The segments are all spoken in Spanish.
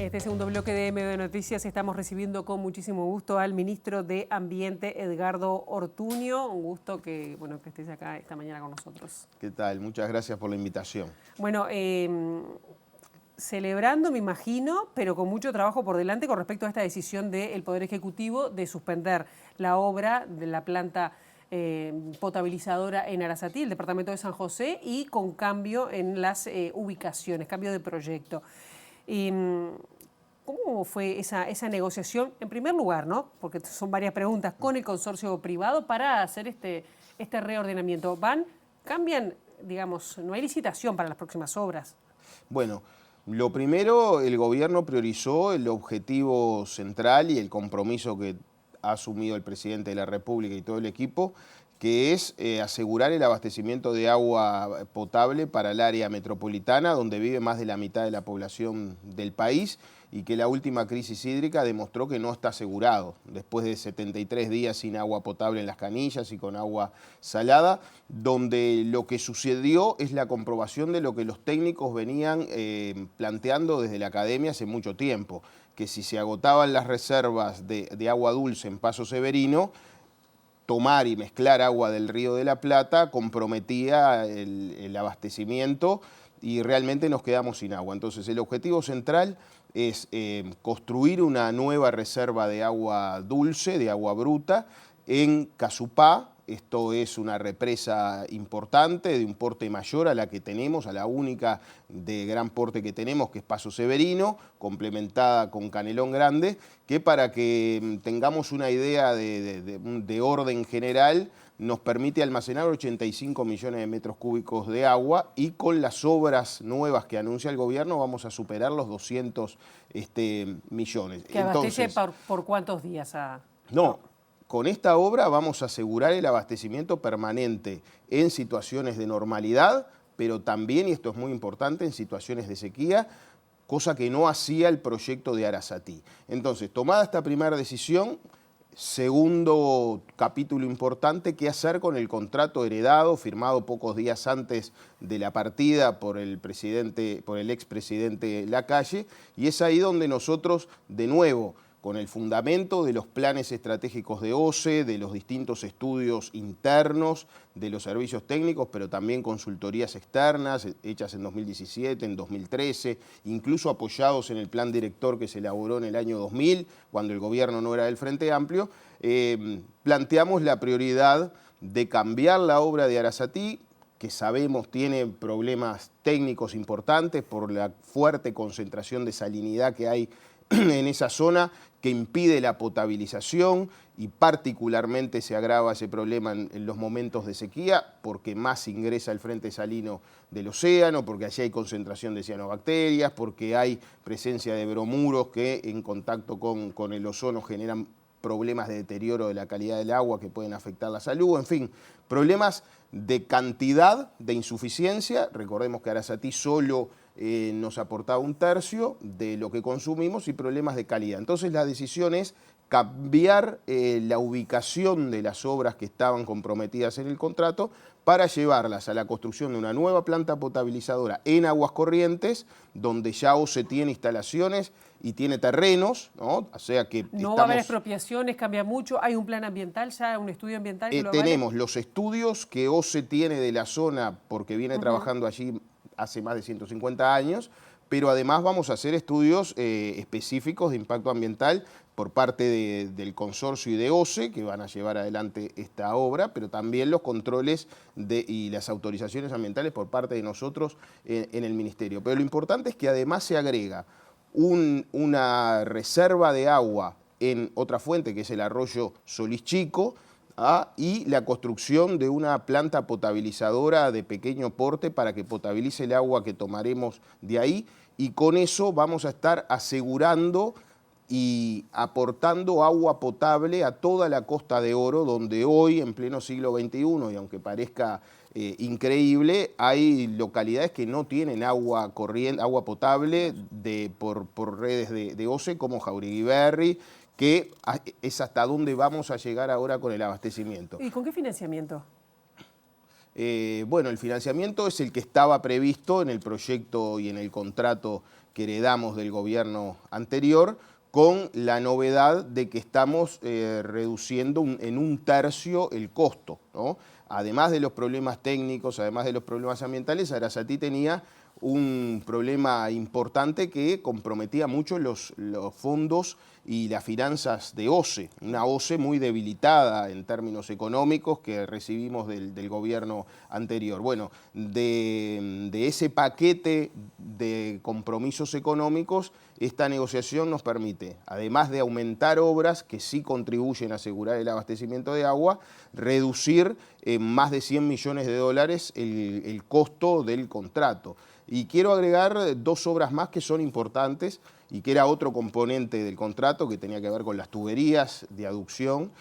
Este segundo bloque de Medio de Noticias estamos recibiendo con muchísimo gusto al ministro de Ambiente, Edgardo Ortuño. Un gusto que estés acá esta mañana con nosotros. ¿Qué tal? Muchas gracias por la invitación. Bueno, celebrando, me imagino, pero con mucho trabajo por delante con respecto a esta decisión del Poder Ejecutivo de suspender la obra de la planta potabilizadora en Arasatí, el departamento de San José, y con cambio en las ubicaciones, cambio de proyecto. ¿Cómo fue esa negociación? En primer lugar, ¿no? Porque son varias preguntas, con el consorcio privado para hacer este reordenamiento. Cambian, digamos, no hay licitación para las próximas obras. Bueno, lo primero, el gobierno priorizó el objetivo central y el compromiso que ha asumido el presidente de la República y todo el equipo, que es asegurar el abastecimiento de agua potable para el área metropolitana, donde vive más de la mitad de la población del país, y que la última crisis hídrica demostró que no está asegurado. Después de 73 días sin agua potable en las canillas y con agua salada, donde lo que sucedió es la comprobación de lo que los técnicos venían planteando desde la academia hace mucho tiempo, que si se agotaban las reservas de agua dulce en Paso Severino, tomar y mezclar agua del Río de la Plata comprometía el abastecimiento y realmente nos quedamos sin agua. Entonces el objetivo central es construir una nueva reserva de agua dulce, de agua bruta, en Casupá. Esto es una represa importante, de un porte mayor a la que tenemos, a la única de gran porte que tenemos, que es Paso Severino, complementada con Canelón Grande, que para que tengamos una idea de orden general, nos permite almacenar 85 millones de metros cúbicos de agua, y con las obras nuevas que anuncia el gobierno vamos a superar los 200 millones. ¿Que abastece por cuántos días? No. Con esta obra vamos a asegurar el abastecimiento permanente en situaciones de normalidad, pero también, y esto es muy importante, en situaciones de sequía, cosa que no hacía el proyecto de Arasatí. Entonces, tomada esta primera decisión, segundo capítulo importante, ¿qué hacer con el contrato heredado, firmado pocos días antes de la partida por el expresidente Lacalle? Y es ahí donde nosotros, de nuevo, con el fundamento de los planes estratégicos de OCE, de los distintos estudios internos, de los servicios técnicos, pero también consultorías externas, hechas en 2017, en 2013, incluso apoyados en el plan director que se elaboró en el año 2000, cuando el gobierno no era del Frente Amplio, planteamos la prioridad de cambiar la obra de Arasatí, que sabemos tiene problemas técnicos importantes por la fuerte concentración de salinidad que hay en esa zona, que impide la potabilización, y particularmente se agrava ese problema en los momentos de sequía, porque más ingresa el frente salino del océano, porque allí hay concentración de cianobacterias, porque hay presencia de bromuros que en contacto con el ozono generan problemas de deterioro de la calidad del agua que pueden afectar la salud, en fin, problemas de cantidad, de insuficiencia. Recordemos que Arasatí solo nos aportaba un tercio de lo que consumimos, y problemas de calidad. Entonces la decisión es cambiar la ubicación de las obras que estaban comprometidas en el contrato para llevarlas a la construcción de una nueva planta potabilizadora en Aguas Corrientes, donde ya OCE tiene instalaciones y tiene terrenos, ¿no? O sea que no va a haber expropiaciones, cambia mucho. ¿Hay un plan ambiental ya, un estudio ambiental que lo avale? Tenemos los estudios que OCE tiene de la zona, porque viene trabajando allí hace más de 150 años, pero además vamos a hacer estudios específicos de impacto ambiental por parte del consorcio y de OCE, que van a llevar adelante esta obra, pero también los controles y las autorizaciones ambientales por parte de nosotros en el Ministerio. Pero lo importante es que además se agrega una reserva de agua en otra fuente, que es el arroyo Solís Chico, y la construcción de una planta potabilizadora de pequeño porte para que potabilice el agua que tomaremos de ahí, y con eso vamos a estar asegurando y aportando agua potable a toda la Costa de Oro, donde hoy, en pleno siglo XXI, y aunque parezca increíble, hay localidades que no tienen agua corriente, agua potable por redes de OCE, como Jaurigüey, que es hasta donde vamos a llegar ahora con el abastecimiento. ¿Y con qué financiamiento? Bueno, el financiamiento es el que estaba previsto en el proyecto y en el contrato que heredamos del gobierno anterior, con la novedad de que estamos reduciendo en un tercio el costo, ¿no? Además de los problemas técnicos, además de los problemas ambientales, Arasatí tenía un problema importante que comprometía mucho los fondos y las finanzas de OCE, una OCE muy debilitada en términos económicos que recibimos del gobierno anterior. Bueno, de ese paquete de compromisos económicos, esta negociación nos permite, además de aumentar obras que sí contribuyen a asegurar el abastecimiento de agua, reducir en más de 100 millones de dólares el costo del contrato. Y quiero agregar dos obras más que son importantes y que era otro componente del contrato que tenía que ver con las tuberías de aducción.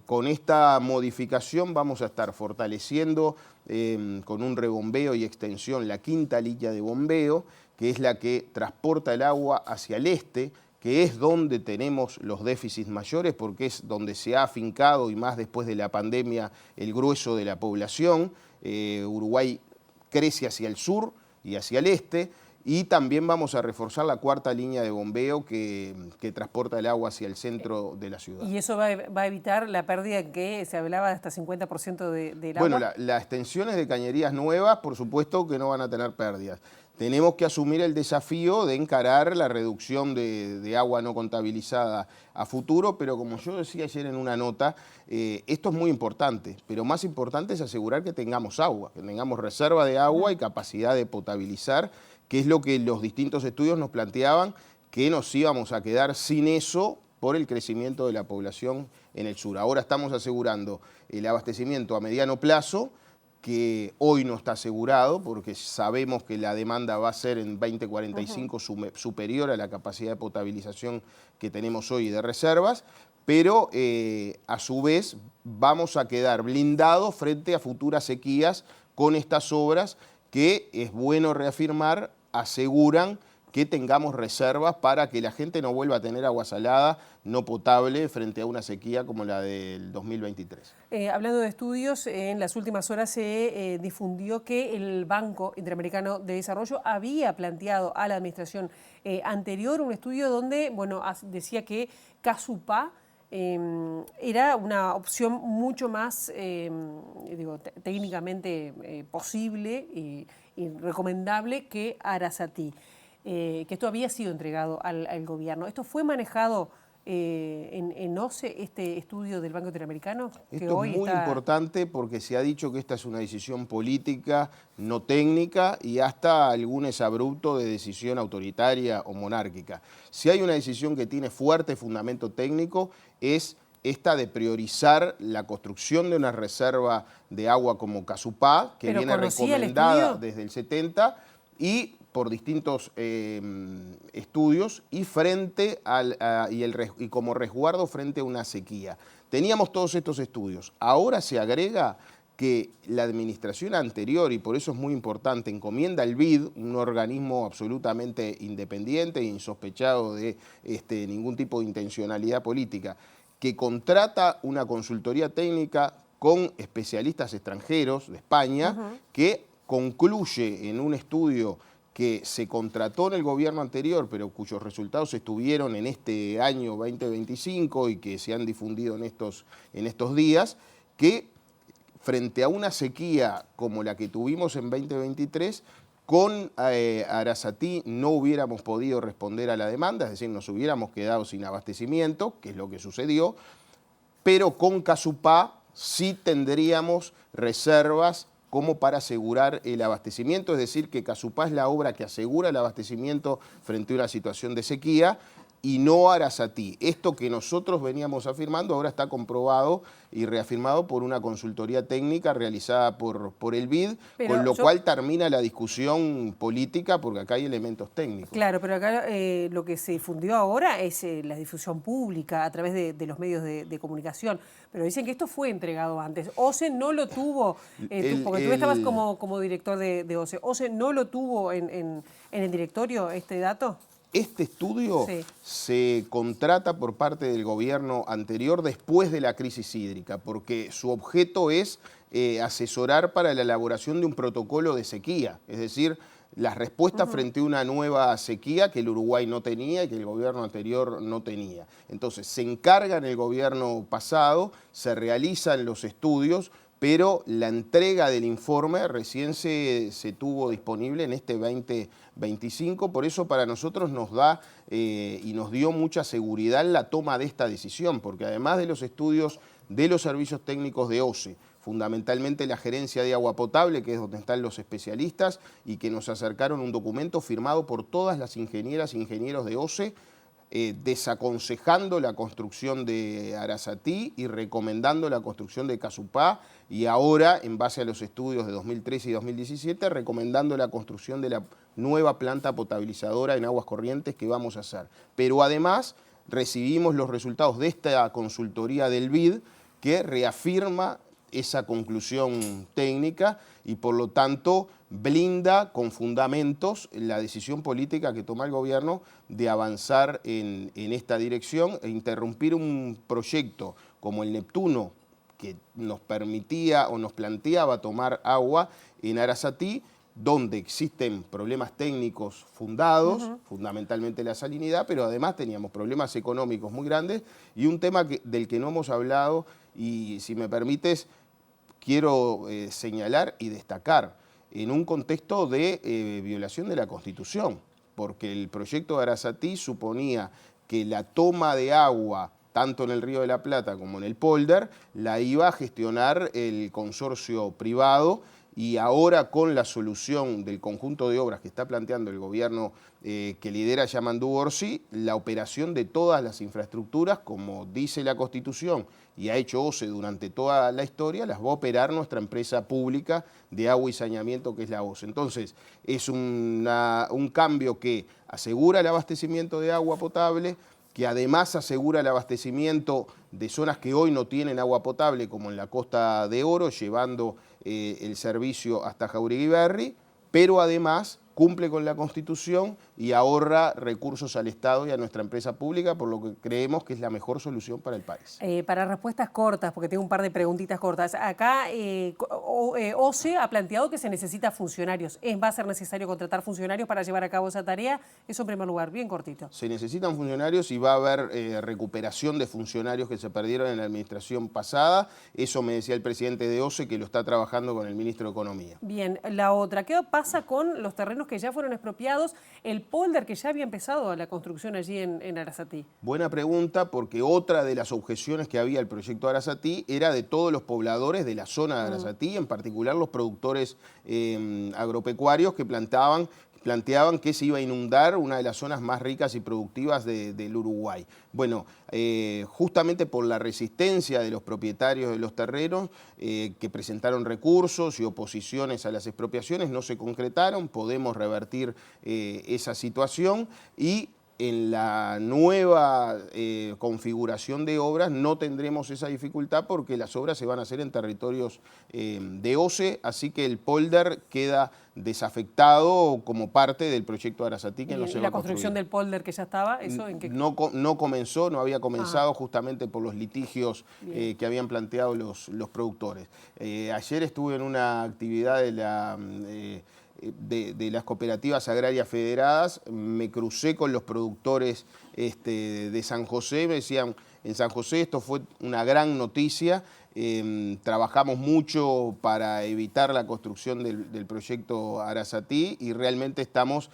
Con esta modificación vamos a estar fortaleciendo con un rebombeo y extensión la quinta línea de bombeo, que es la que transporta el agua hacia el este, que es donde tenemos los déficits mayores porque es donde se ha afincado y más después de la pandemia el grueso de la población. Uruguay crece hacia el sur y hacia el este, y también vamos a reforzar la cuarta línea de bombeo que transporta el agua hacia el centro de la ciudad. ¿Y eso va a evitar la pérdida que se hablaba de hasta 50% del agua? Bueno, las extensiones de cañerías nuevas, por supuesto que no van a tener pérdidas. Tenemos que asumir el desafío de encarar la reducción de agua no contabilizada a futuro, pero como yo decía ayer en una nota, esto es muy importante, pero más importante es asegurar que tengamos agua, que tengamos reserva de agua y capacidad de potabilizar, que es lo que los distintos estudios nos planteaban, que nos íbamos a quedar sin eso por el crecimiento de la población en el sur. Ahora estamos asegurando el abastecimiento a mediano plazo, que hoy no está asegurado porque sabemos que la demanda va a ser en 2045 superior a la capacidad de potabilización que tenemos hoy de reservas, pero a su vez vamos a quedar blindados frente a futuras sequías con estas obras que, es bueno reafirmar, aseguran que tengamos reservas para que la gente no vuelva a tener agua salada no potable frente a una sequía como la del 2023. Hablando de estudios, en las últimas horas se difundió que el Banco Interamericano de Desarrollo había planteado a la administración anterior un estudio donde, bueno, decía que Casupá era una opción mucho más, técnicamente posible y recomendable que Arasatí. Que esto había sido entregado al gobierno. ¿Esto fue manejado en OCE, este estudio del Banco Interamericano? Esto es muy importante porque se ha dicho que esta es una decisión política, no técnica, y hasta algún exabrupto de decisión autoritaria o monárquica. Si hay una decisión que tiene fuerte fundamento técnico, es esta de priorizar la construcción de una reserva de agua como Casupá, que viene recomendada desde el 70, y por distintos estudios y y como resguardo frente a una sequía. Teníamos todos estos estudios. Ahora se agrega que la administración anterior, y por eso es muy importante, encomienda al BID, un organismo absolutamente independiente e insospechado de ningún tipo de intencionalidad política, que contrata una consultoría técnica con especialistas extranjeros de España, que concluye en un estudio que se contrató en el gobierno anterior, pero cuyos resultados estuvieron en este año 2025 y que se han difundido en estos días, que frente a una sequía como la que tuvimos en 2023, con Arasatí no hubiéramos podido responder a la demanda, es decir, nos hubiéramos quedado sin abastecimiento, que es lo que sucedió, pero con Casupá sí tendríamos reservas como para asegurar el abastecimiento, es decir, que Casupá es la obra que asegura el abastecimiento frente a una situación de sequía y no Arasatí. Esto que nosotros veníamos afirmando ahora está comprobado y reafirmado por una consultoría técnica realizada por el BID, con lo cual termina la discusión política porque acá hay elementos técnicos. Claro, pero acá lo que se difundió ahora es la difusión pública a través de los medios de comunicación, pero dicen que esto fue entregado antes. OCE no lo tuvo, porque tú estabas como director de OCE. ¿OCE no lo tuvo en el directorio este dato? Este estudio Sí. se contrata por parte del gobierno anterior después de la crisis hídrica, porque su objeto es asesorar para la elaboración de un protocolo de sequía, es decir, las respuestas frente a una nueva sequía que el Uruguay no tenía y que el gobierno anterior no tenía. Entonces, se encarga en el gobierno pasado, se realizan los estudios, pero la entrega del informe recién se tuvo disponible en este 2025, por eso para nosotros nos da y nos dio mucha seguridad la toma de esta decisión, porque además de los estudios de los servicios técnicos de OCE, fundamentalmente la gerencia de agua potable, que es donde están los especialistas, y que nos acercaron un documento firmado por todas las ingenieras e ingenieros de OCE, desaconsejando la construcción de Arasatí y recomendando la construcción de Casupá, y ahora, en base a los estudios de 2013 y 2017, recomendando la construcción de la nueva planta potabilizadora en aguas corrientes que vamos a hacer. Pero además recibimos los resultados de esta consultoría del BID que reafirma esa conclusión técnica y por lo tanto blinda con fundamentos la decisión política que toma el gobierno de avanzar en esta dirección e interrumpir un proyecto como el Neptuno, que nos permitía o nos planteaba tomar agua en Arasatí, donde existen problemas técnicos fundados, fundamentalmente la salinidad, pero además teníamos problemas económicos muy grandes y un tema del que no hemos hablado, y si me permites, quiero señalar y destacar, en un contexto de violación de la Constitución, porque el proyecto de Arasatí suponía que la toma de agua, tanto en el Río de la Plata como en el Polder, la iba a gestionar el consorcio privado, y ahora con la solución del conjunto de obras que está planteando el gobierno que lidera Yamandu Orsi, la operación de todas las infraestructuras, como dice la Constitución y ha hecho OCE durante toda la historia, las va a operar nuestra empresa pública de agua y saneamiento, que es la OCE. Entonces, es un cambio que asegura el abastecimiento de agua potable, que además asegura el abastecimiento de zonas que hoy no tienen agua potable, como en la Costa de Oro, llevando el servicio hasta Jauregui Berry, pero además cumple con la Constitución y ahorra recursos al Estado y a nuestra empresa pública, por lo que creemos que es la mejor solución para el país. Para respuestas cortas, porque tengo un par de preguntitas cortas. Acá OCE ha planteado que se necesita funcionarios. ¿Va a ser necesario contratar funcionarios para llevar a cabo esa tarea? Eso en primer lugar, bien cortito. Se necesitan funcionarios y va a haber recuperación de funcionarios que se perdieron en la administración pasada. Eso me decía el presidente de OCE, que lo está trabajando con el ministro de Economía. Bien, la otra, ¿qué pasa con los terrenos que ya fueron expropiados? El polder que ya había empezado la construcción allí en Arasatí. Buena pregunta, porque otra de las objeciones que había al proyecto Arasatí era de todos los pobladores de la zona de Arasatí, en particular los productores agropecuarios que planteaban que se iba a inundar una de las zonas más ricas y productivas del Uruguay. Bueno, justamente por la resistencia de los propietarios de los terrenos que presentaron recursos y oposiciones a las expropiaciones, no se concretaron. Podemos revertir esa situación y en la nueva configuración de obras no tendremos esa dificultad, porque las obras se van a hacer en territorios de OCE, así que el polder queda desafectado como parte del proyecto Arasatí, que no se va a construir. ¿Y la construcción del polder que ya estaba? ¿Eso en qué? No comenzó, no había comenzado justamente por los litigios que habían planteado los productores. Ayer estuve en una actividad de las cooperativas agrarias federadas, me crucé con los productores de San José, me decían, en San José esto fue una gran noticia, trabajamos mucho para evitar la construcción del proyecto Arasatí y realmente estamos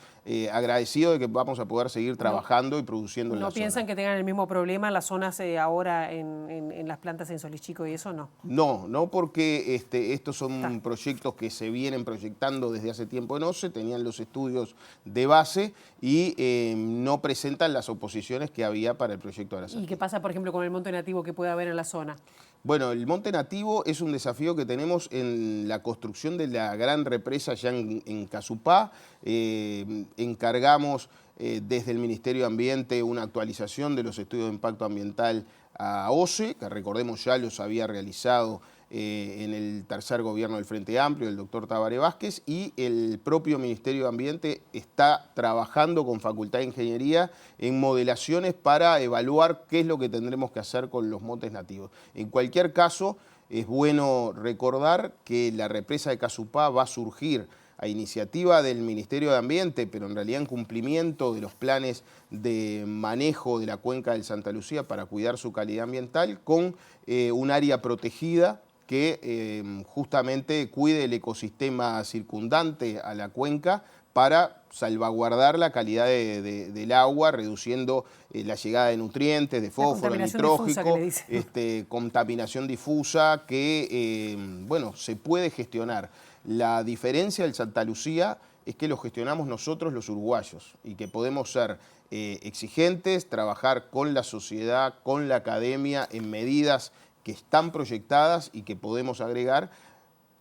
agradecidos de que vamos a poder seguir trabajando y produciendo en la zona. ¿No piensan que tengan el mismo problema en las zonas ahora en las plantas en Solichico y eso no? No porque estos son proyectos que se vienen proyectando desde hace tiempo en OCE, tenían los estudios de base y no presentan las oposiciones que había para el proyecto Arasatí. ¿Y qué pasa, por ejemplo, con el monte nativo que puede haber en la zona? Bueno, el monte nativo es un desafío que tenemos en la construcción de la gran represa ya en Casupá. Encargamos desde el Ministerio de Ambiente una actualización de los estudios de impacto ambiental a OCE, que recordemos ya los había realizado en el tercer gobierno del Frente Amplio, el doctor Tabaré Vázquez, y el propio Ministerio de Ambiente está trabajando con Facultad de Ingeniería en modelaciones para evaluar qué es lo que tendremos que hacer con los montes nativos. En cualquier caso, es bueno recordar que la represa de Casupá va a surgir a iniciativa del Ministerio de Ambiente, pero en realidad en cumplimiento de los planes de manejo de la cuenca del Santa Lucía para cuidar su calidad ambiental, con un área protegida que justamente cuide el ecosistema circundante a la cuenca para salvaguardar la calidad del agua, reduciendo la llegada de nutrientes, de fósforo, nitrógeno, contaminación difusa que bueno, se puede gestionar. La diferencia del Santa Lucía es que lo gestionamos nosotros los uruguayos y que podemos ser exigentes, trabajar con la sociedad, con la academia en medidas que están proyectadas y que podemos agregar,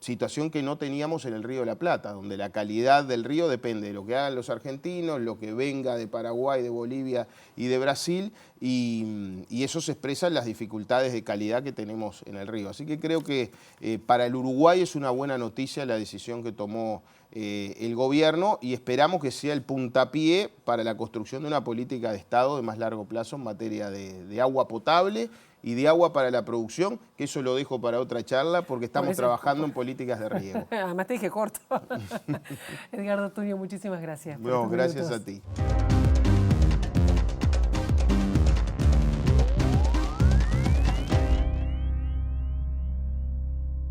situación que no teníamos en el Río de la Plata, donde la calidad del río depende de lo que hagan los argentinos, lo que venga de Paraguay, de Bolivia y de Brasil, y eso se expresa en las dificultades de calidad que tenemos en el río. Así que creo que para el Uruguay es una buena noticia la decisión que tomó el gobierno, y esperamos que sea el puntapié para la construcción de una política de Estado de más largo plazo en materia de agua potable y de agua para la producción, que eso lo dejo para otra charla porque estamos trabajando en políticas de riego. Además te dije corto. Edgardo Tuño, muchísimas gracias. No, gracias a ti.